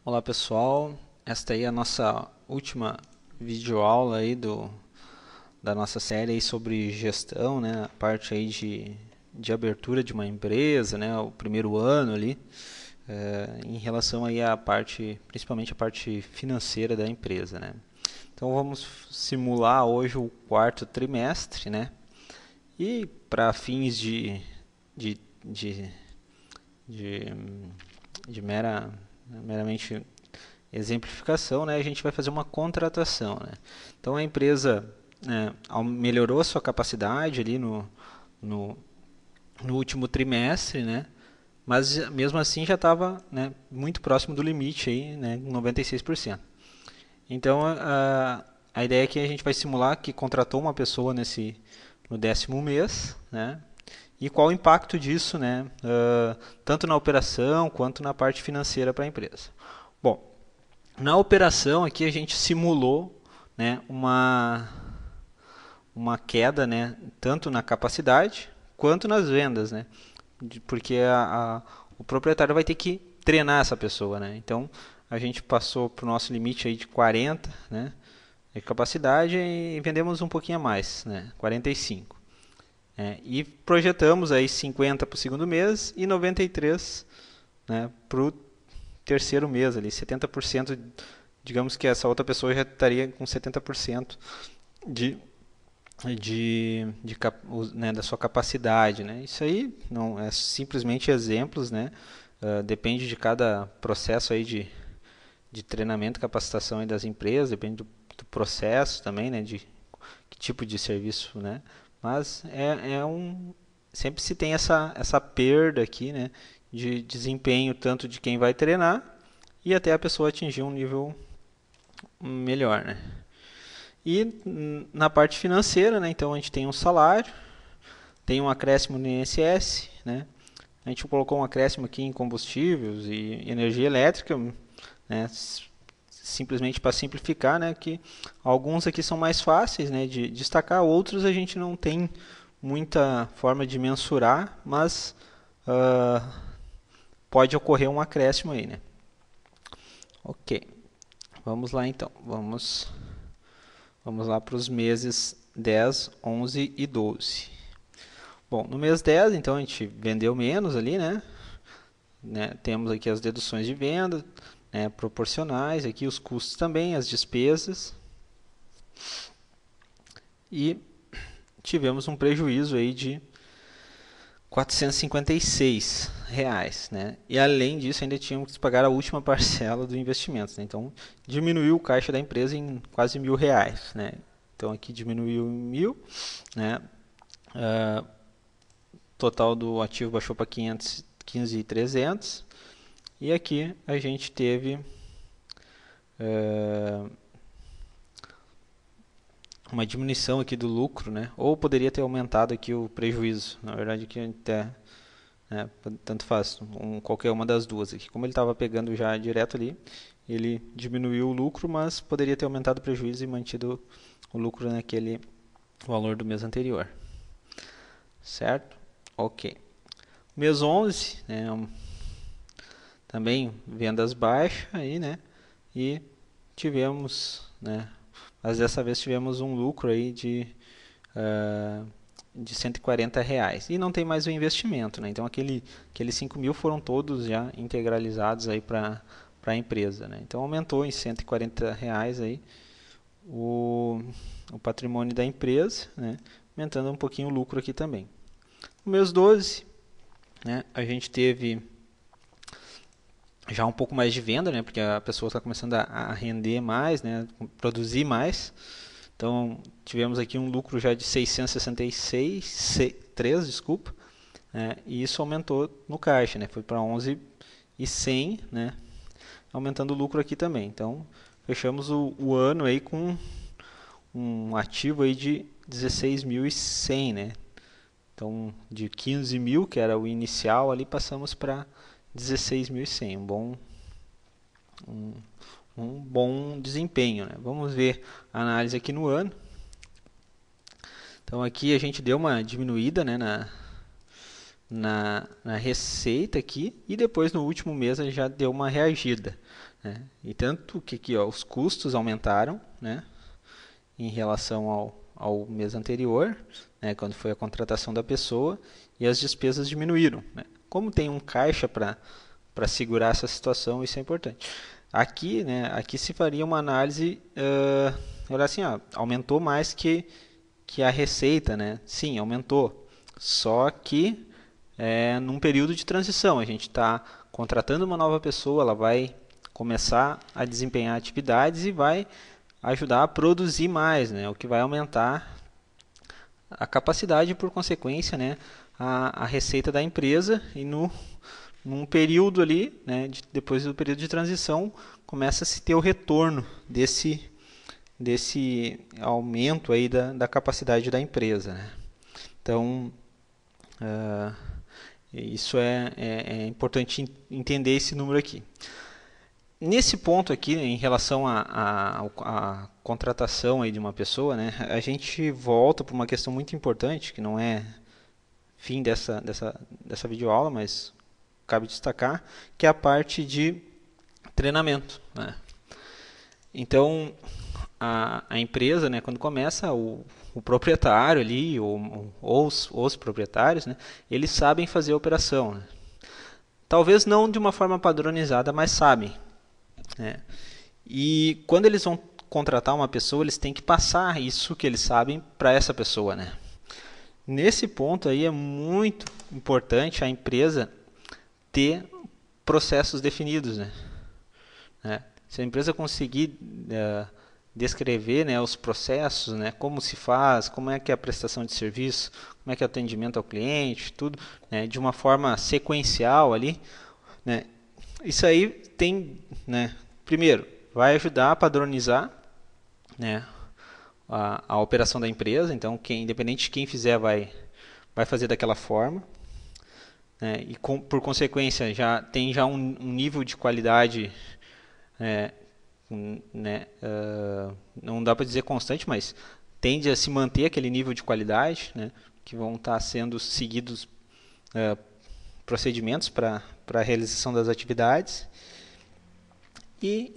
Olá pessoal, esta aí é a nossa última videoaula aí da nossa série aí sobre gestão, né? A parte aí de abertura de uma empresa, né? O primeiro ano ali, em relação aí à parte, principalmente a parte financeira da empresa, né? Então vamos simular hoje o quarto trimestre, né? E para fins de, de, de, de meramente exemplificação, né, a gente vai fazer uma contratação, né? Então a empresa, né, melhorou a sua capacidade ali no, no último trimestre, né? Mas mesmo assim já estava, né, muito próximo do limite aí, né, 96%. Então a ideia é que a gente vai simular que contratou uma pessoa no 10º mês, né? E qual o impacto disso, né, tanto na operação quanto na parte financeira para a empresa. Bom, na operação aqui a gente simulou, né, uma queda, né, tanto na capacidade quanto nas vendas, né, porque o proprietário vai ter que treinar essa pessoa, né. Então a gente passou para o nosso limite aí de 40, né, de capacidade e vendemos um pouquinho a mais, né, 45. E projetamos aí 50 para o segundo mês e 93, né, para o terceiro mês ali, 70%. Digamos que essa outra pessoa já estaria com 70% de, né, da sua capacidade, né? Isso aí não é simplesmente exemplos, né? Depende de cada processo aí de treinamento, capacitação aí das empresas, depende do processo também, né? De que tipo de serviço, né? Mas sempre se tem essa perda aqui, né? De desempenho tanto de quem vai treinar e até a pessoa atingir um nível melhor, né? E na parte financeira, né, então a gente tem um salário, tem um acréscimo no INSS, né? A gente colocou um acréscimo aqui em combustíveis e energia elétrica, né? Simplesmente para simplificar, né? Que alguns aqui são mais fáceis, né, de destacar, outros a gente não tem muita forma de mensurar, mas uh, pode ocorrer um acréscimo aí, né? Ok, vamos lá então, Vamos lá para os meses 10, 11 e 12. Bom, no mês 10, então, a gente vendeu menos ali, né? Temos aqui as deduções de venda, né, proporcionais, aqui os custos também, as despesas. E tivemos um prejuízo aí de R$ 456, né? E além disso, ainda tínhamos que pagar a última parcela do investimento, né? Então, diminuiu o caixa da empresa em quase R$ 1.000, né? Então, aqui diminuiu em 1.000, né? Uh, total do ativo baixou para 515.300 e aqui a gente teve uma diminuição aqui do lucro, né? Ou poderia ter aumentado aqui o prejuízo. Na verdade, que até, né, tanto faz, qualquer uma das duas aqui. Como ele estava pegando já direto ali, ele diminuiu o lucro, mas poderia ter aumentado o prejuízo e mantido o lucro naquele valor do mês anterior. Certo? Ok. Mês 11, né, também vendas baixas aí, né? E tivemos, né? Mas dessa vez tivemos um lucro aí de R$ 140. E não tem mais o investimento, né? Então aqueles 5.000 foram todos já integralizados aí para a empresa, né? Então aumentou em R$ 140 aí o patrimônio da empresa, né? Aumentando um pouquinho o lucro aqui também. No mês 12, né, a gente teve já um pouco mais de venda, né, porque a pessoa está começando a render mais, né, produzir mais. Então tivemos aqui um lucro já de 666,3, desculpa, né, e isso aumentou no caixa, né, foi para 11.100, né, aumentando o lucro aqui também. Então fechamos o ano aí com um ativo aí de 16.100, né. Então de 15.000, que era o inicial, ali passamos para 16.100, um, um bom desempenho, né? Vamos ver a análise aqui no ano. Então aqui a gente deu uma diminuída, né, na receita aqui e depois no último mês a gente já deu uma reagida. né? E tanto que aqui, ó, os custos aumentaram, né, em relação ao mês anterior, né, quando foi a contratação da pessoa, e as despesas diminuíram, né? Como tem um caixa para segurar essa situação, isso é importante. Aqui, né, aqui se faria uma análise, olhar assim, aumentou mais que a receita, né? Sim, aumentou. Só que num período de transição, a gente está contratando uma nova pessoa, ela vai começar a desempenhar atividades e vai ajudar a produzir mais, né? O que vai aumentar a capacidade e, por consequência, né, a receita da empresa e num período ali, né, depois do período de transição, começa a se ter o retorno desse aumento aí da capacidade da empresa, né? Então, isso é importante entender esse número aqui. Nesse ponto aqui, em relação à contratação aí de uma pessoa, né, a gente volta para uma questão muito importante, que não é fim dessa videoaula, mas cabe destacar, que é a parte de treinamento, né? Então, a empresa, né, quando começa, o proprietário ali, ou os proprietários, né, eles sabem fazer a operação, né? Talvez não de uma forma padronizada, mas sabem, né? E quando eles vão contratar uma pessoa, eles têm que passar isso que eles sabem para essa pessoa, né? Nesse ponto aí é muito importante a empresa ter processos definidos, né? Se a empresa conseguir descrever, né, os processos, né, como se faz, como é que é a prestação de serviço, como é que é o atendimento ao cliente, tudo, né, de uma forma sequencial ali, né, isso aí tem, né, primeiro, vai ajudar a padronizar, né, a operação da empresa. Então, independente de quem fizer, vai fazer daquela forma, né, e por consequência já tem um nível de qualidade, né, não dá para dizer constante, mas tende a se manter aquele nível de qualidade, né, que vão estar sendo seguidos procedimentos para a realização das atividades. E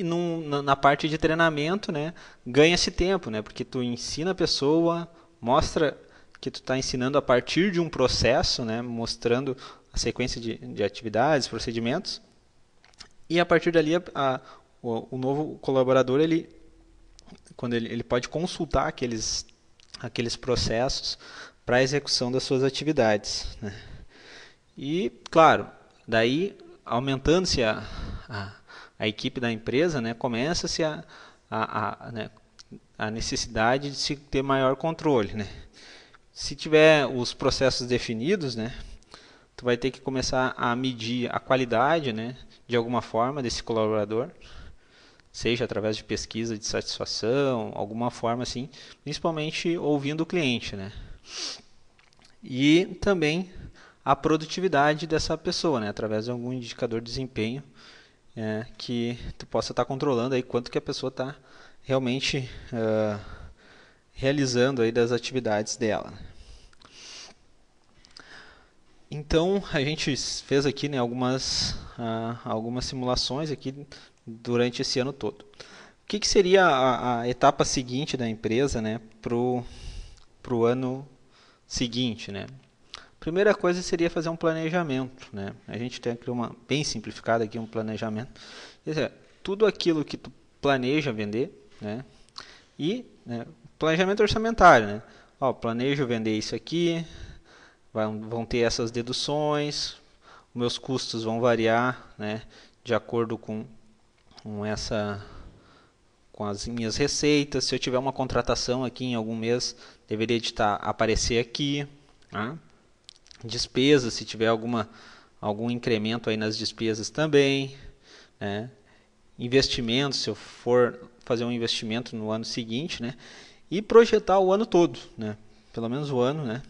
na parte de treinamento, né, ganha-se tempo, né, porque tu ensina a pessoa, mostra que tu está ensinando a partir de um processo, né, mostrando a sequência de atividades, procedimentos, e a partir dali o novo colaborador, quando ele pode consultar aqueles processos para a execução das suas atividades, né? E, claro, daí aumentando-se a equipe da empresa, né, começa-se né, a necessidade de se ter maior controle, né? Se tiver os processos definidos, né, tu vai ter que começar a medir a qualidade, né, de alguma forma desse colaborador, seja através de pesquisa de satisfação, alguma forma assim, principalmente ouvindo o cliente, né? E também a produtividade dessa pessoa, né, através de algum indicador de desempenho, que tu possa estar controlando aí quanto que a pessoa está realmente realizando aí das atividades dela. Então a gente fez aqui, né, algumas simulações aqui durante esse ano todo. O que seria a etapa seguinte da empresa, né, pro ano seguinte, né? Primeira coisa seria fazer um planejamento, né? A gente tem aqui bem simplificado aqui um planejamento. Quer dizer, tudo aquilo que tu planeja vender, né? E planejamento orçamentário, né? Planejo vender isso aqui, vão ter essas deduções, meus custos vão variar, né, de acordo com as minhas receitas. Se eu tiver uma contratação aqui em algum mês, deveria aparecer aqui, né? Despesas, se tiver algum incremento aí nas despesas também, né? Investimentos, se eu for fazer um investimento no ano seguinte, né? E projetar o ano todo, né? Pelo menos o ano, né?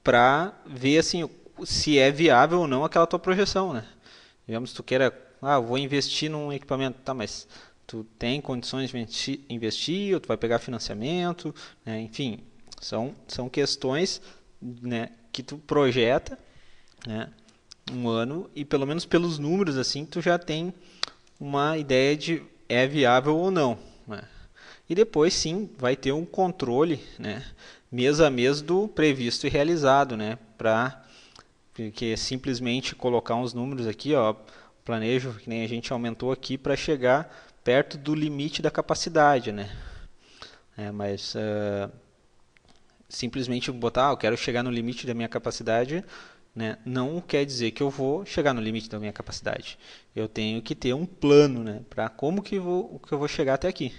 Para ver assim se é viável ou não aquela tua projeção, né? Digamos que tu queira, vou investir num equipamento, tá, mas tu tem condições de investir, ou tu vai pegar financiamento, né? Enfim, são questões, né, que tu projeta, né, um ano, e pelo menos pelos números assim tu já tem uma ideia de é viável ou não, né? E depois sim vai ter um controle, né, mês a mês do previsto e realizado, né, porque simplesmente colocar uns números aqui, ó, planejo que nem a gente aumentou aqui para chegar perto do limite da capacidade, né? Mas simplesmente botar, eu quero chegar no limite da minha capacidade, né, não quer dizer que eu vou chegar no limite da minha capacidade. Eu tenho que ter um plano, né, para como que eu vou chegar até aqui.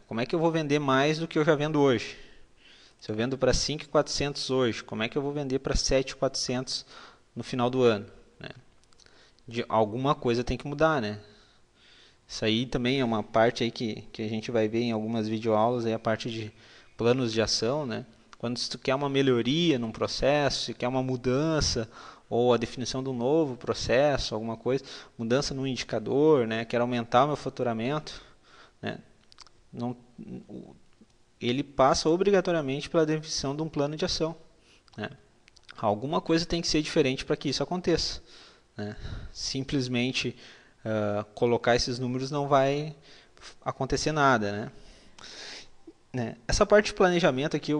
Como é que eu vou vender mais do que eu já vendo hoje? Se eu vendo para 5.400 hoje, como é que eu vou vender para 7.400 no final do ano? Né? Alguma coisa tem que mudar, né? Isso aí também é uma parte aí que a gente vai ver em algumas videoaulas, aí a parte de planos de ação, né? Quando tu quer uma melhoria num processo, se quer uma mudança ou a definição de um novo processo, alguma coisa, mudança num indicador, né? Quero aumentar o meu faturamento, né? Não, ele passa obrigatoriamente pela definição de um plano de ação, né? Alguma coisa tem que ser diferente para que isso aconteça, né? Simplesmente colocar esses números não vai acontecer nada, né? Essa parte de planejamento aqui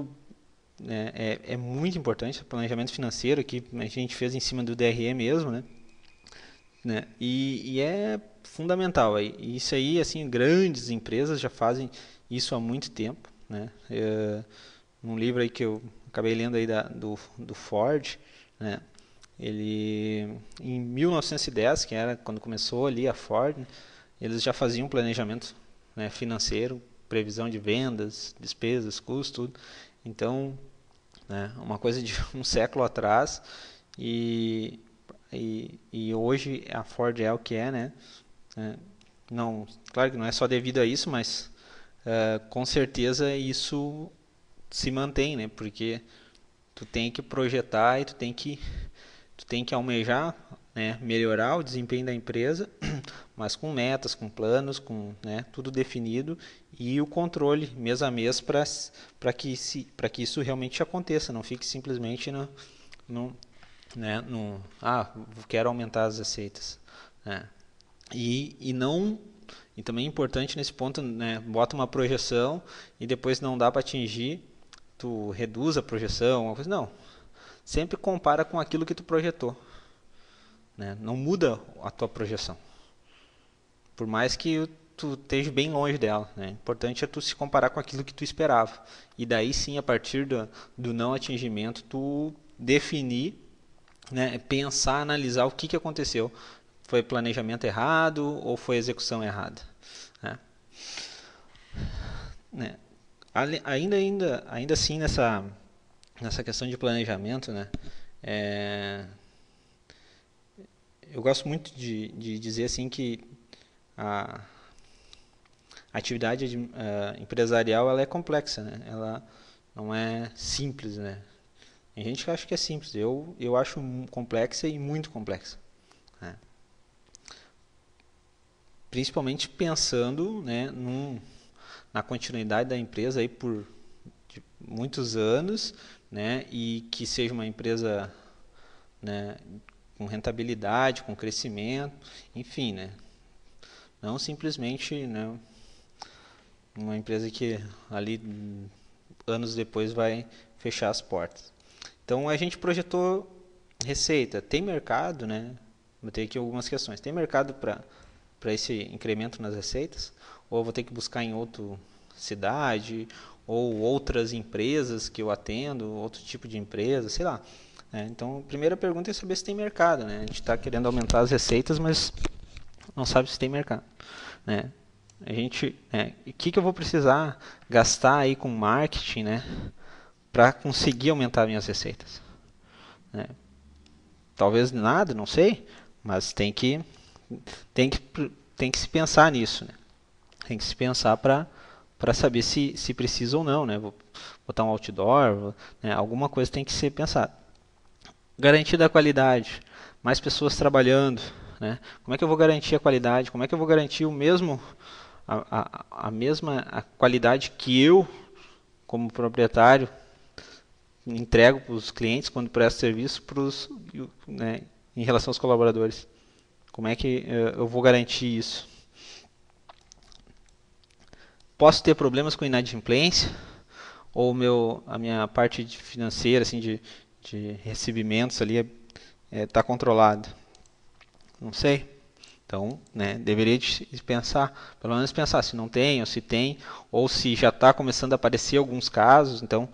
é muito importante, planejamento financeiro que a gente fez em cima do DRE mesmo, né? E é fundamental. Isso aí, assim, grandes empresas já fazem isso há muito tempo, né? Num livro aí que eu acabei lendo aí do Ford, né? Ele, em 1910, que era quando começou ali a Ford, eles já faziam um planejamento, né, financeiro, previsão de vendas, despesas, custos, tudo. Então, né, uma coisa de um século atrás e, e hoje a Ford é o que é, né? Não, claro que não é só devido a isso, mas com certeza isso se mantém, né? Porque tu tem que projetar e tu tem que almejar, né, melhorar o desempenho da empresa, mas com metas, com planos, com, né, tudo definido e o controle mês a mês para que isso realmente aconteça, não fique simplesmente quero aumentar as receitas, né? E não e também é importante nesse ponto, né, bota uma projeção e depois não dá para atingir, tu reduz a projeção, uma coisa, não. Sempre compara com aquilo que tu projetou, né? Não muda a tua projeção. Por mais que tu esteja bem longe dela, né? O importante é tu se comparar com aquilo que tu esperava. E daí sim, a partir do não atingimento, tu definir, né, pensar, analisar o que aconteceu. Foi planejamento errado ou foi execução errada, né? Ainda assim nessa questão de planejamento, né? Eu gosto muito de dizer assim que a atividade empresarial ela é complexa, né? Ela não é simples, né? Tem gente que acha que é simples, eu acho complexa e muito complexa, né? Principalmente pensando, né, na continuidade da empresa aí por muitos anos, né, e que seja uma empresa, né, com rentabilidade, com crescimento, enfim, né, não simplesmente, né, uma empresa que ali anos depois vai fechar as portas. Então a gente projetou receita, tem mercado, né? Vou ter aqui algumas questões. Tem mercado para esse incremento nas receitas? Ou vou ter que buscar em outra cidade ou outras empresas que eu atendo, outro tipo de empresa, sei lá. Então, a primeira pergunta é saber se tem mercado, né? A gente está querendo aumentar as receitas, mas não sabe se tem mercado, né? O que eu vou precisar gastar aí com marketing, né, para conseguir aumentar minhas receitas, né? Talvez nada, não sei, mas tem que, tem que se pensar nisso, né? Tem que se pensar para saber se precisa ou não, né? Vou botar um outdoor, né? Alguma coisa tem que ser pensada. Garantir da qualidade, mais pessoas trabalhando, né? Como é que eu vou garantir a qualidade? Como é que eu vou garantir a mesma qualidade que eu, como proprietário, entrego para os clientes quando presto serviço, né, em relação aos colaboradores? Como é que eu vou garantir isso? Posso ter problemas com inadimplência, ou a minha parte financeira, assim, de recebimentos ali está controlado? Não sei. Então, né, deveria pensar, pelo menos pensar se não tem ou se tem, ou se já está começando a aparecer alguns casos. Então,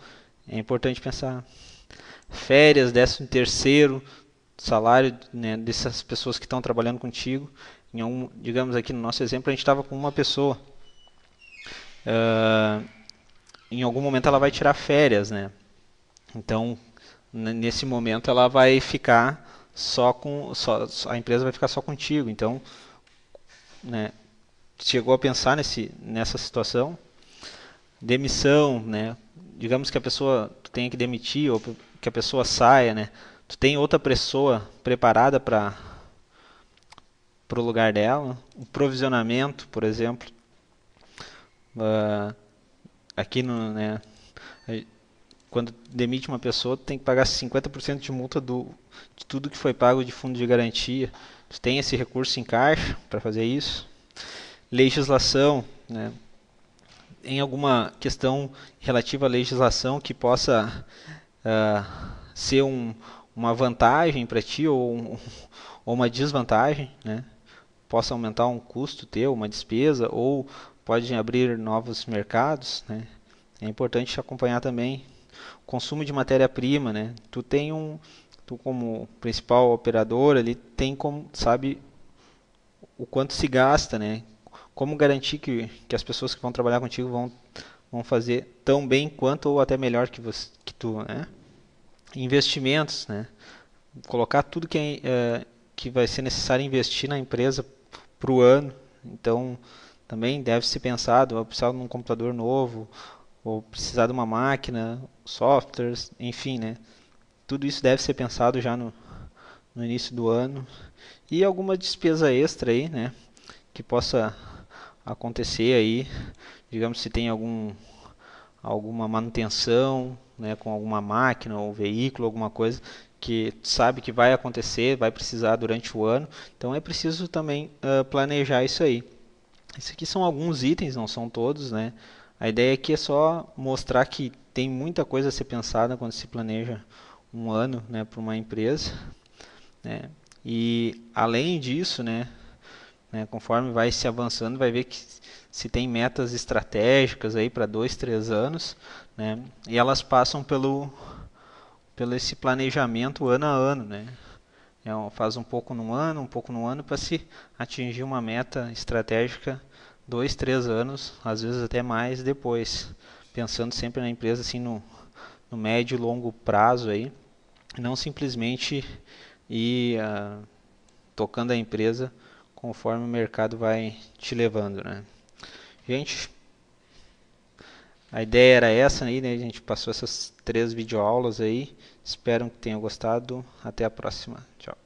é importante pensar férias, 13º, salário, né, dessas pessoas que estão trabalhando contigo. Digamos aqui no nosso exemplo, a gente estava com uma pessoa. Em algum momento ela vai tirar férias, né? Então, nesse momento ela vai ficar a empresa vai ficar só contigo. Então, né, chegou a pensar nessa situação? Demissão, né? Digamos que a pessoa tenha que demitir ou que a pessoa saia, né? Tu tem outra pessoa preparada para o lugar dela? O provisionamento, por exemplo. Aqui né, quando demite uma pessoa, tu tem que pagar 50% de multa de tudo que foi pago de fundo de garantia. Tu tem esse recurso em caixa para fazer isso? Legislação, né? Em alguma questão relativa à legislação que possa ser uma vantagem para ti ou uma desvantagem, né? Possa aumentar um custo teu, uma despesa, ou pode abrir novos mercados, né? É importante acompanhar também o consumo de matéria-prima, né? Tu como principal operador ali sabe o quanto se gasta, né? Como garantir que as pessoas que vão trabalhar contigo vão fazer tão bem quanto ou até melhor que tu, né? Investimentos, né? Colocar tudo que vai ser necessário investir na empresa para o ano. Então, também deve ser pensado, vai precisar de um computador novo, ou precisar de uma máquina, softwares, enfim, né? Tudo isso deve ser pensado já no início do ano. E alguma despesa extra aí, né? Que possa acontecer aí, digamos se tem alguma manutenção, né, com alguma máquina ou veículo, alguma coisa que sabe que vai acontecer, vai precisar durante o ano. Então é preciso também planejar isso aí. Esses aqui são alguns itens, não são todos, né? A ideia aqui é só mostrar que tem muita coisa a ser pensada quando se planeja um ano, né, para uma empresa, né? E além disso, né, conforme vai se avançando, vai ver que se tem metas estratégicas aí para 2, 3 anos, né, e elas passam pelo esse planejamento ano a ano, né? Faz um pouco no ano para se atingir uma meta estratégica 2, 3 anos, às vezes até mais depois, pensando sempre na empresa assim no médio e longo prazo aí, não simplesmente ir tocando a empresa conforme o mercado vai te levando, né? Gente, a ideia era essa aí, né? A gente passou essas 3 videoaulas aí. Espero que tenham gostado. Até a próxima. Tchau.